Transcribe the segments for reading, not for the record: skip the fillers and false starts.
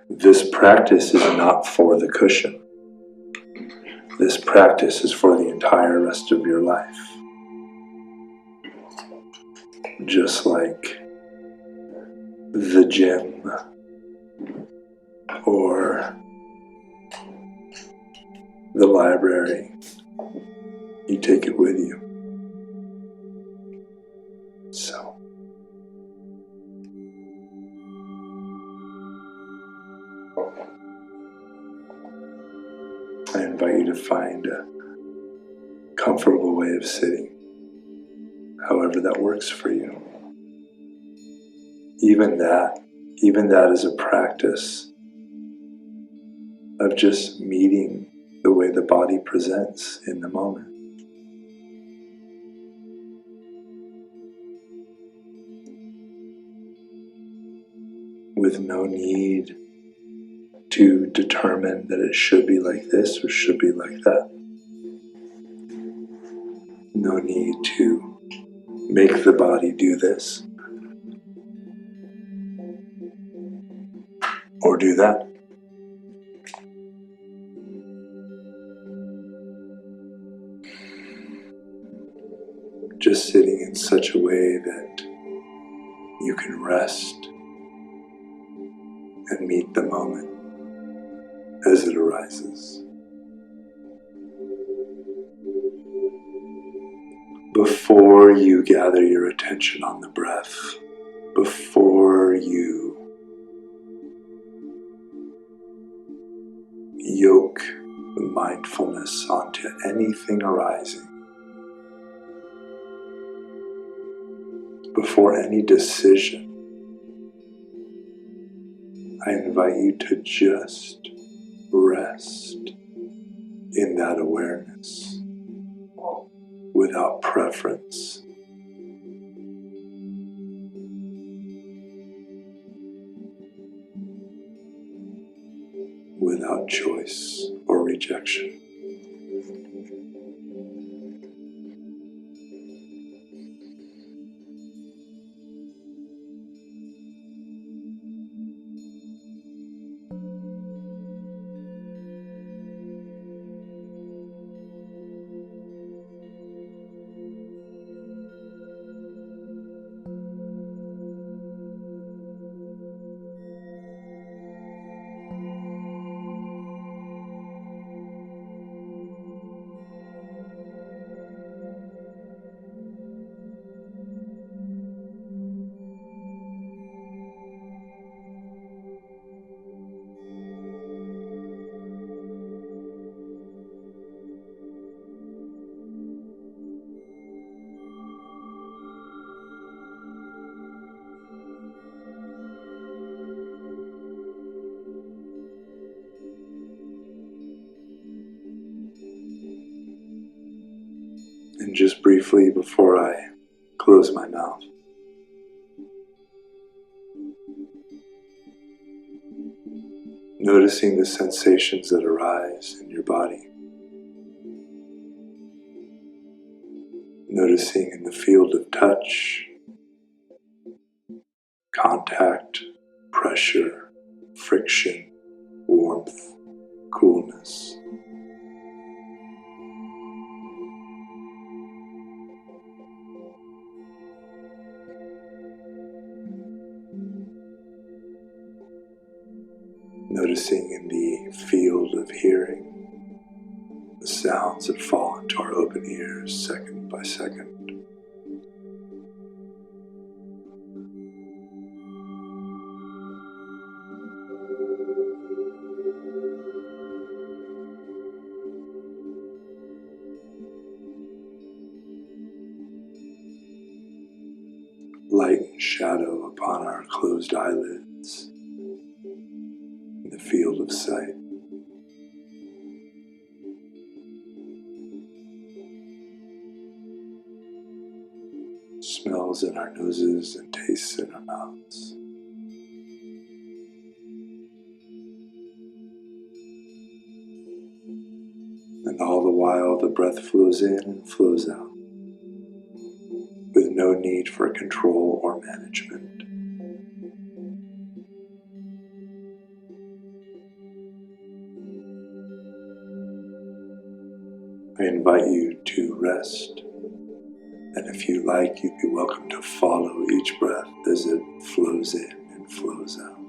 This practice is not for the cushion. This practice is for the entire rest of your life. Just like the gym or the library, you take it with you. So, I invite you to find a comfortable way of sitting, however that works for you. Even that is a practice of just meeting the way the body presents in the moment. With no need to determine that it should be like this or should be like that. No need to make the body do this or do that. Just sitting in such a way that you can rest and meet the moment as it arises. Before you gather your attention on the breath, before you yoke the mindfulness onto anything arising, before any decision, I invite you to just rest in that awareness without preference. Without choice or rejection. And just briefly before I close my mouth, noticing the sensations that arise in your body. Noticing in the field of touch, contact, pressure, friction, warmth, coolness. Noticing in the field of hearing, the sounds that fall into our open ears second by second. Light and shadow upon our closed eyelids. The field of sight. Smells in our noses and tastes in our mouths. And all the while the breath flows in and flows out with no need for control or management. I invite you to rest. And if you like, you'd be welcome to follow each breath as it flows in and flows out.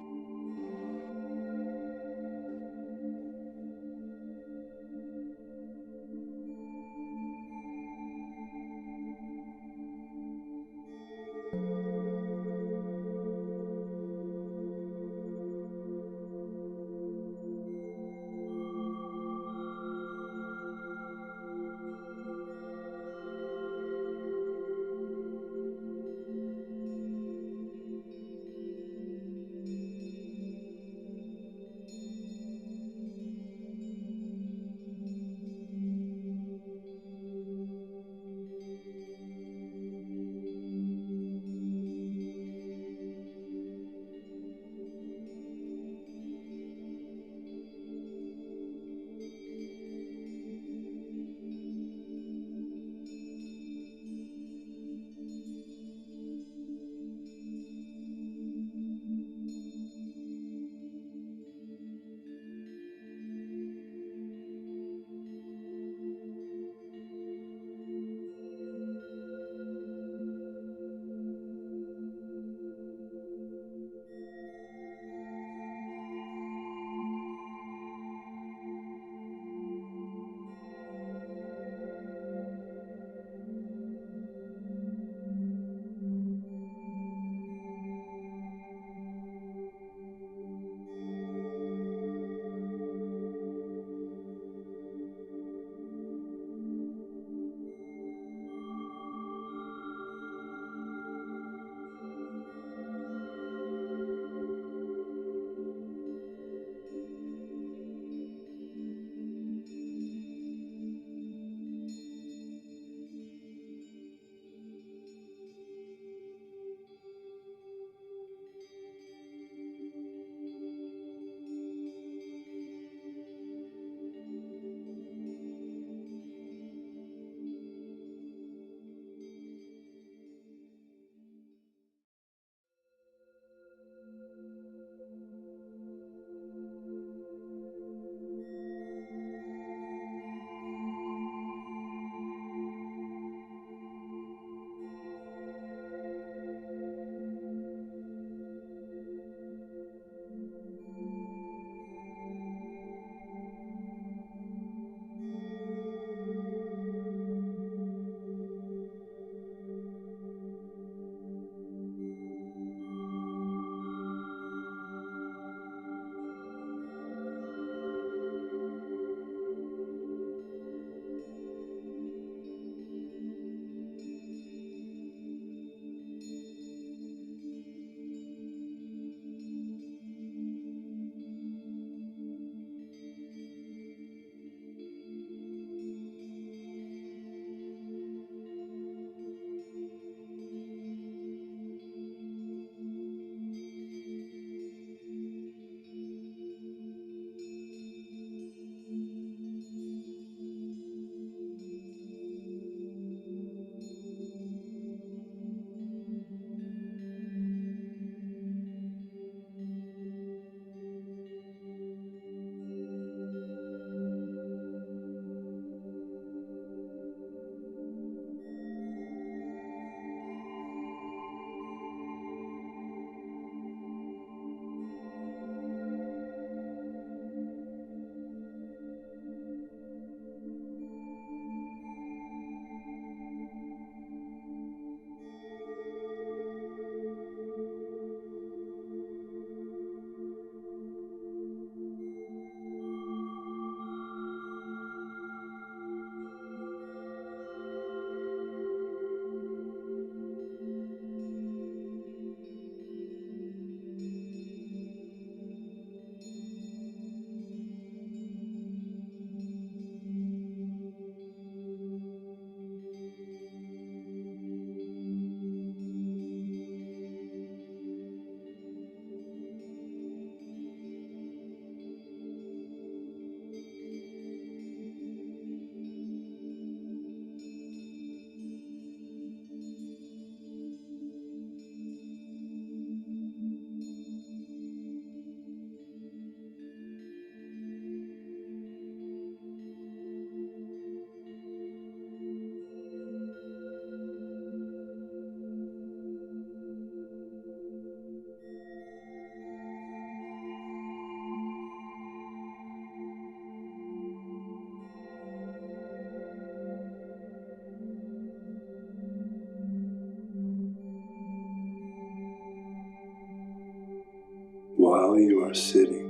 while you are sitting,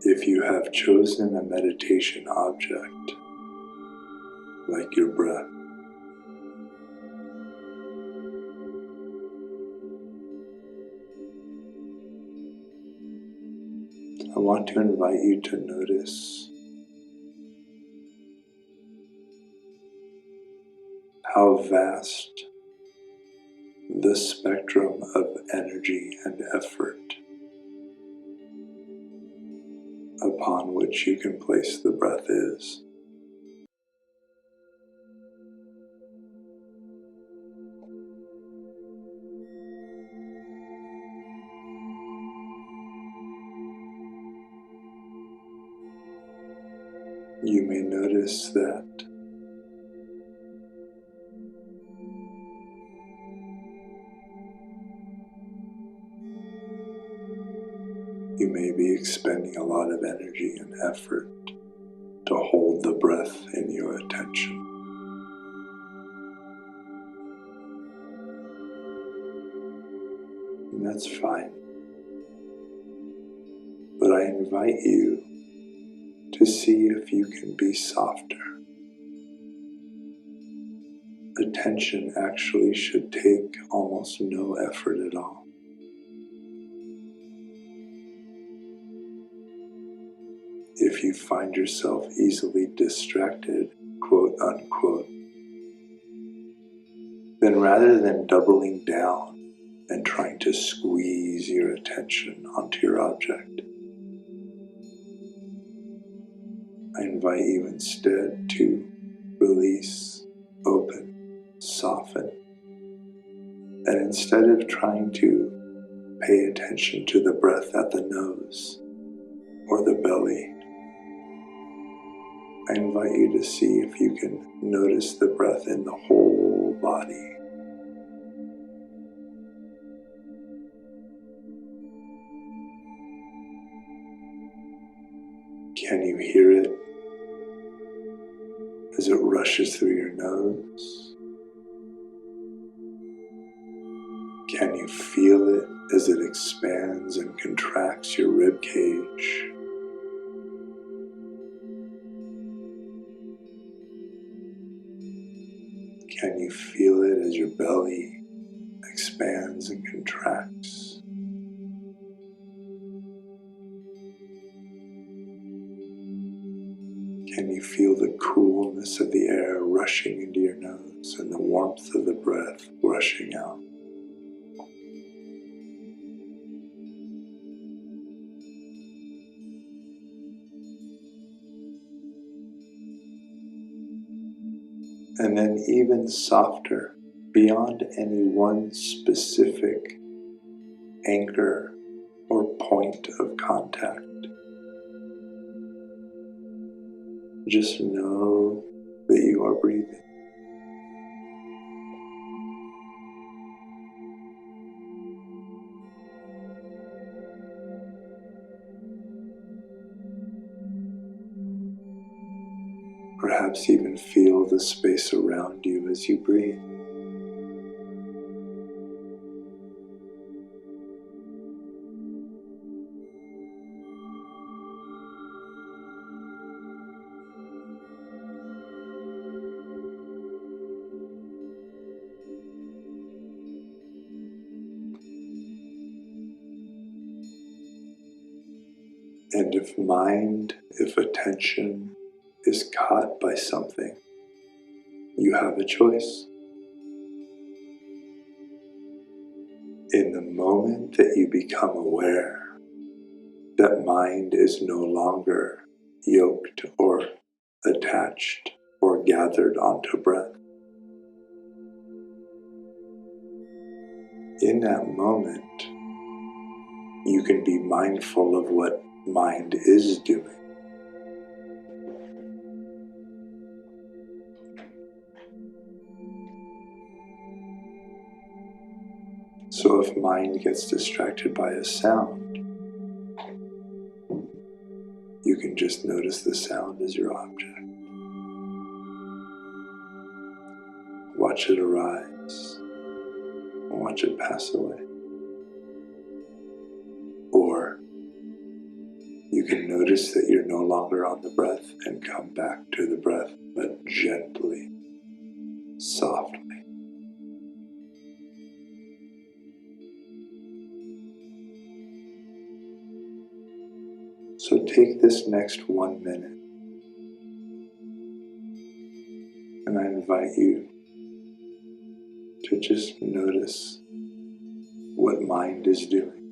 if you have chosen a meditation object, like your breath, I want to invite you to notice how vast the spectrum of energy and effort upon which you can place the breath is. You may notice that you may be expending a lot of energy and effort to hold the breath in your attention. And that's fine. But I invite you to see if you can be softer. Attention actually should take almost no effort at all. If you find yourself easily distracted, quote unquote, then rather than doubling down and trying to squeeze your attention onto your object, I invite you instead to release, open, soften, and instead of trying to pay attention to the breath at the nose or the belly, I invite you to see if you can notice the breath in the whole body. Can you hear it as it rushes through your nose? Can you feel it as it expands and contracts your rib cage? Can you feel it as your belly expands and contracts? Can you feel the coolness of the air rushing into your nose and the warmth of the breath rushing out? And then even softer, beyond any one specific anchor or point of contact, just know that you are breathing. Perhaps even feel the space around you as you breathe. And if attention is caught by something, you have a choice. In the moment that you become aware that mind is no longer yoked or attached or gathered onto breath, in that moment, you can be mindful of what mind is doing. So if mind gets distracted by a sound, you can just notice the sound as your object. Watch it arise, and watch it pass away. You can notice that you're no longer on the breath and come back to the breath, but gently, softly. So take this next 1 minute, and I invite you to just notice what mind is doing.